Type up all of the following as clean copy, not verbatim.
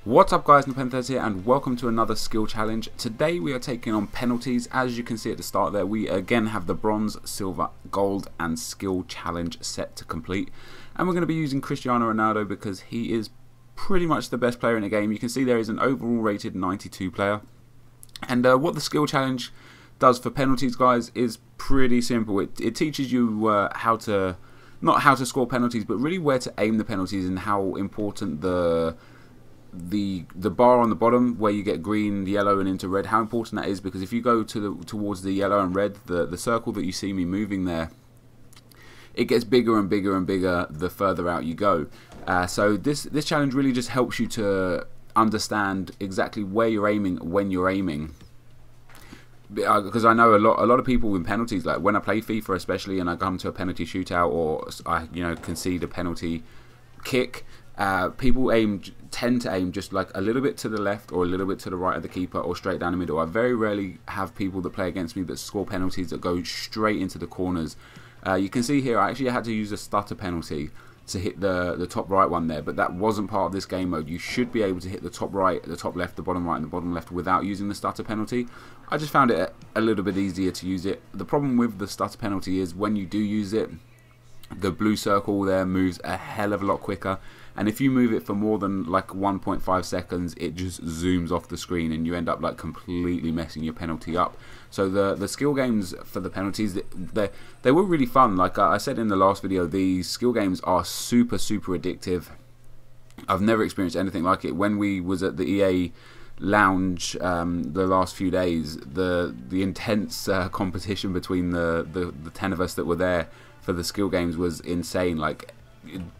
What's up guys, Penalties here and welcome to another skill challenge. Today we are taking on penalties. As you can see at the start there, we again have the bronze, silver, gold and skill challenge set to complete. And we're going to be using Cristiano Ronaldo because he is pretty much the best player in the game. You can see there is an overall rated 92 player. And what the skill challenge does for penalties, guys, is pretty simple. It teaches you not how to score penalties, but really where to aim the penalties and how important the bar on the bottom where you get green, yellow and into red, how important that is, because if you go towards the yellow and red, the circle that you see me moving there, it gets bigger and bigger and bigger the further out you go. So this challenge really just helps you to understand exactly where you're aiming when you're aiming. Because I know a lot of people in penalties, like when I play FIFA especially and I come to a penalty shootout or I concede a penalty kick, people tend to aim just like a little bit to the left or a little bit to the right of the keeper or straight down the middle. I very rarely have people that play against me that score penalties that go straight into the corners. You can see here I actually had to use a stutter penalty to hit the top right one there, but that wasn't part of this game mode. You should be able to hit the top right, the top left, the bottom right and the bottom left without using the stutter penalty. I just found it a little bit easier to use it. The problem with the stutter penalty is when you do use it, the blue circle there moves a hell of a lot quicker, and if you move it for more than like 1.5 seconds, it just zooms off the screen and you end up like completely messing your penalty up. So the skill games for the penalties, they were really fun. Like I said in the last video, these skill games are super addictive. I've never experienced anything like it. When we was at the EA lounge the last few days, the intense competition between the 10 of us that were there for the skill games was insane. Like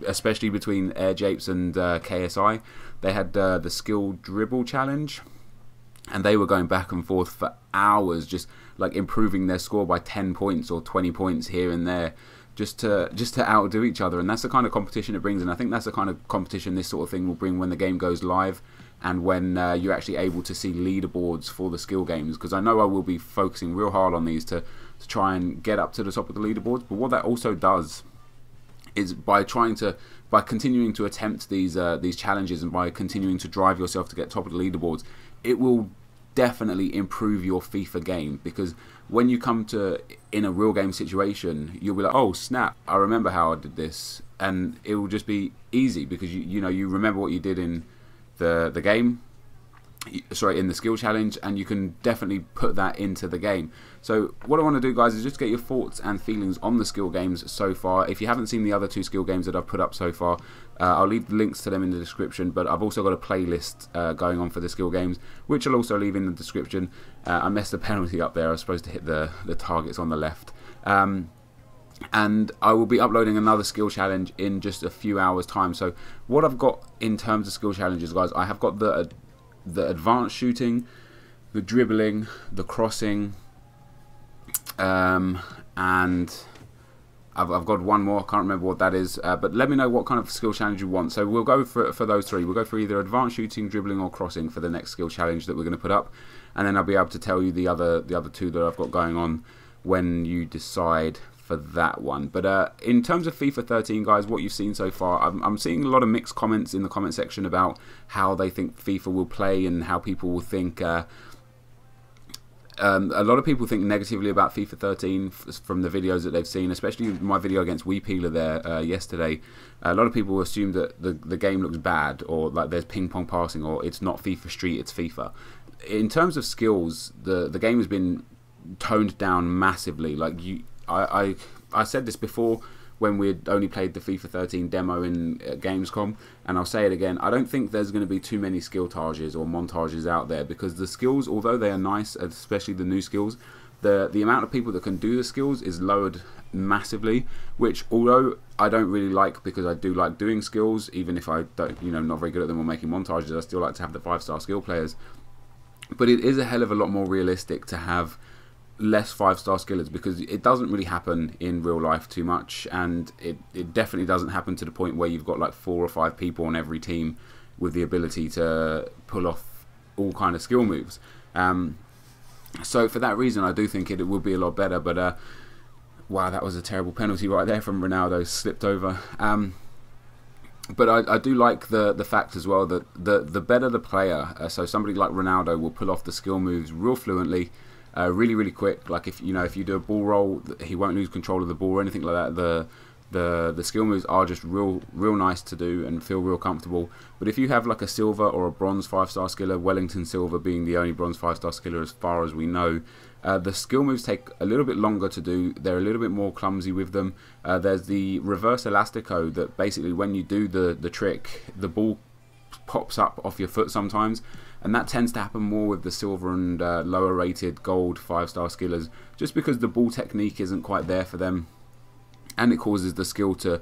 especially between Air Japes and KSI, they had the skill dribble challenge, and they were going back and forth for hours, just like improving their score by 10 points or 20 points here and there, just to outdo each other. And that's the kind of competition it brings, and I think that's the kind of competition this sort of thing will bring when the game goes live and when you're actually able to see leaderboards for the skill games, because I know I will be focusing real hard on these to try and get up to the top of the leaderboards. But what that also does is by continuing to attempt these challenges and by continuing to drive yourself to get top of the leaderboards, it will definitely improve your FIFA game. Because when you come to in a real game situation, you'll be like, oh snap, I remember how I did this, and it will just be easy because you remember what you did in the game, sorry, in the skill challenge, and you can definitely put that into the game. So what I want to do, guys, is just get your thoughts and feelings on the skill games so far. If you haven't seen the other two skill games that I've put up so far, I'll leave the links to them in the description, but I've also got a playlist going on for the skill games, which I'll also leave in the description. I messed the penalty up there. I was supposed to hit the targets on the left. And I will be uploading another skill challenge in just a few hours time. So what I've got in terms of skill challenges, guys, I have got the advanced shooting, the dribbling, the crossing, and I've got one more. I can't remember what that is, but let me know what kind of skill challenge you want. So we'll go for those three. We'll go for either advanced shooting, dribbling or crossing for the next skill challenge that we're going to put up, and then I'll be able to tell you the other two that I've got going on when you decide for that one. But in terms of FIFA 13, guys, what you've seen so far, I'm seeing a lot of mixed comments in the comment section about how they think FIFA will play and how people will think. A lot of people think negatively about FIFA 13 from the videos that they've seen, especially my video against Weepeeler there yesterday. A lot of people assume that the game looks bad, or like there's ping pong passing, or it's not FIFA Street, it's FIFA. In terms of skills, the game has been toned down massively. Like I said this before when we'd only played the FIFA 13 demo in Gamescom, and I'll say it again, I don't think there's going to be too many skilltages or montages out there, because the skills, although they are nice, especially the new skills, the amount of people that can do the skills is lowered massively, which although I don't really like, because I do like doing skills, even if I don't, not very good at them or making montages, I still like to have the 5-star skill players. But it is a hell of a lot more realistic to have less 5-star skillers, because it doesn't really happen in real life too much, and it definitely doesn't happen to the point where you've got like 4 or 5 people on every team with the ability to pull off all kind of skill moves. So for that reason, I do think it will be a lot better. But wow, that was a terrible penalty right there from Ronaldo, slipped over. But I do like the fact as well that the better the player, so somebody like Ronaldo will pull off the skill moves real fluently, really quick. Like if you do a ball roll, he won't lose control of the ball or anything like that. The skill moves are just real nice to do and feel real comfortable. But if you have like a silver or a bronze 5-star skiller, Wellington Silver being the only bronze 5-star skiller as far as we know, the skill moves take a little bit longer to do. They're a little bit more clumsy with them. There's the reverse elastico that basically when you do the trick, the ball pops up off your foot sometimes, and that tends to happen more with the silver and lower rated gold 5-star skillers, just because the ball technique isn't quite there for them, and it causes the skill to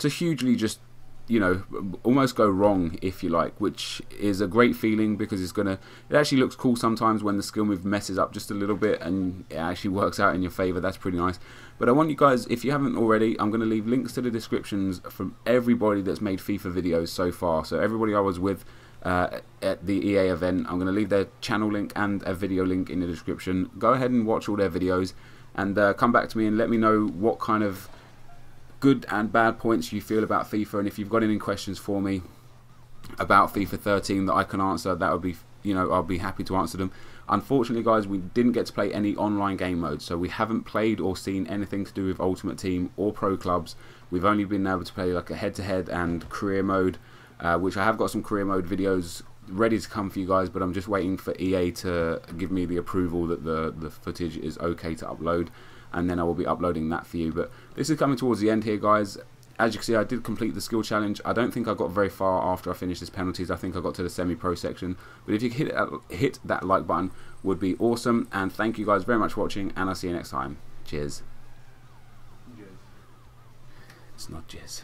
hugely just, you know, almost go wrong, if you like, which is a great feeling, because it actually looks cool sometimes when the skill move messes up just a little bit and it actually works out in your favor. That's pretty nice. But I want you guys, if you haven't already, I'm going to leave links to the descriptions from everybody that's made FIFA videos so far. So everybody I was with at the EA event, I'm going to leave their channel link and a video link in the description. Go ahead and watch all their videos and come back to me and let me know what kind of good and bad points you feel about FIFA, and if you've got any questions for me about FIFA 13 that I can answer, that would be, you know, I'll be happy to answer them. Unfortunately, guys, we didn't get to play any online game modes, so we haven't played or seen anything to do with Ultimate Team or Pro Clubs. We've only been able to play like a head-to-head and career mode, which I have got some career mode videos ready to come for you guys, but I'm just waiting for EA to give me the approval that the footage is okay to upload, and then I will be uploading that for you. But this is coming towards the end here, guys. As you can see, I did complete the skill challenge. I don't think I got very far after I finished this penalties. I think I got to the semi-pro section. But if you could hit that like button, would be awesome. And thank you guys very much for watching, and I'll see you next time. Cheers. It's not jizz.